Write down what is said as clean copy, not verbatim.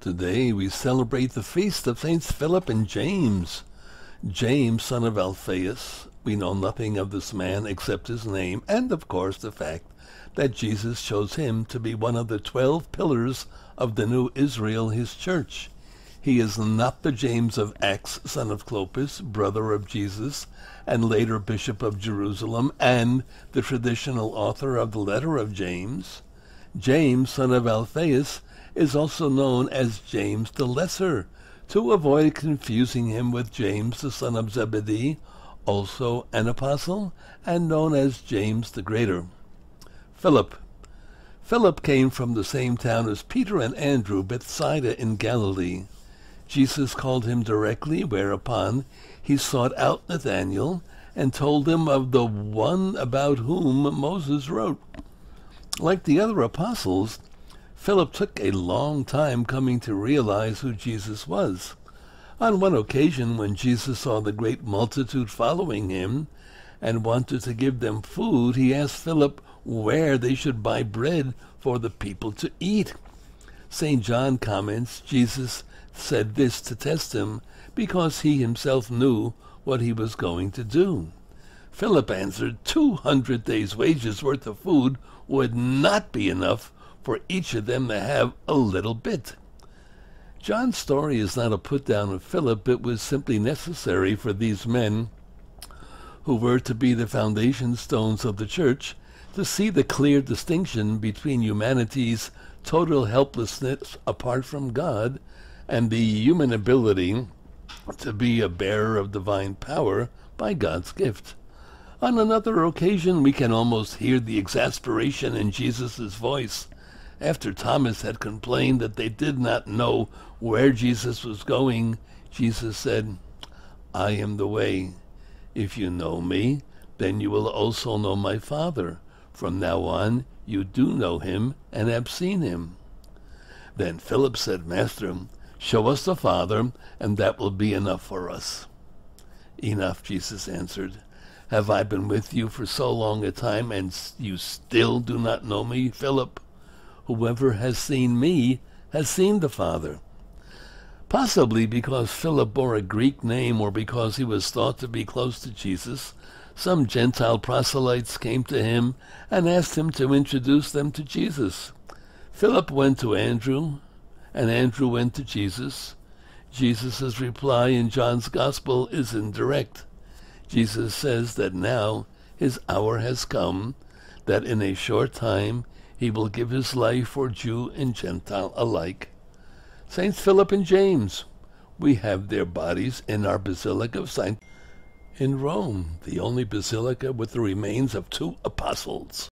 Today we celebrate the feast of Saints Philip and James. James, son of Alphaeus. We know nothing of this man except his name and, of course, the fact that Jesus chose him to be one of the 12 pillars of the new Israel, his church. He is not the James of Acts, son of Clopas, brother of Jesus, and later Bishop of Jerusalem, and the traditional author of the letter of James. James, son of Alphaeus, is also known as James the Lesser, to avoid confusing him with James the son of Zebedee, also an apostle, and known as James the Greater. Philip. Philip came from the same town as Peter and Andrew, Bethsaida in Galilee. Jesus called him directly, whereupon he sought out Nathanael and told him of the one about whom Moses wrote. Like the other apostles, Philip took a long time coming to realize who Jesus was. On one occasion, when Jesus saw the great multitude following him and wanted to give them food, he asked Philip where they should buy bread for the people to eat. St. John comments, Jesus said this to test him because he himself knew what he was going to do. Philip answered, 200 days' wages worth of food would not be enough for each of them to have a little bit. John's story is not a put-down of Philip. It was simply necessary for these men, who were to be the foundation stones of the church, to see the clear distinction between humanity's total helplessness apart from God and the human ability to be a bearer of divine power by God's gift. On another occasion, we can almost hear the exasperation in Jesus' voice. After Thomas had complained that they did not know where Jesus was going, Jesus said, I am the way. If you know me, then you will also know my Father. From now on, you do know him and have seen him. Then Philip said, Master, show us the Father, and that will be enough for us. Enough, Jesus answered. Have I been with you for so long a time, and you still do not know me, Philip? Whoever has seen me has seen the Father. Possibly because Philip bore a Greek name or because he was thought to be close to Jesus, some Gentile proselytes came to him and asked him to introduce them to Jesus. Philip went to Andrew, and Andrew went to Jesus. Jesus' reply in John's Gospel is indirect. Jesus says that now his hour has come, that in a short time he will give his life for Jew and Gentile alike. Saints Philip and James, we have their bodies in our Basilica of St. in Rome, the only basilica with the remains of 2 apostles.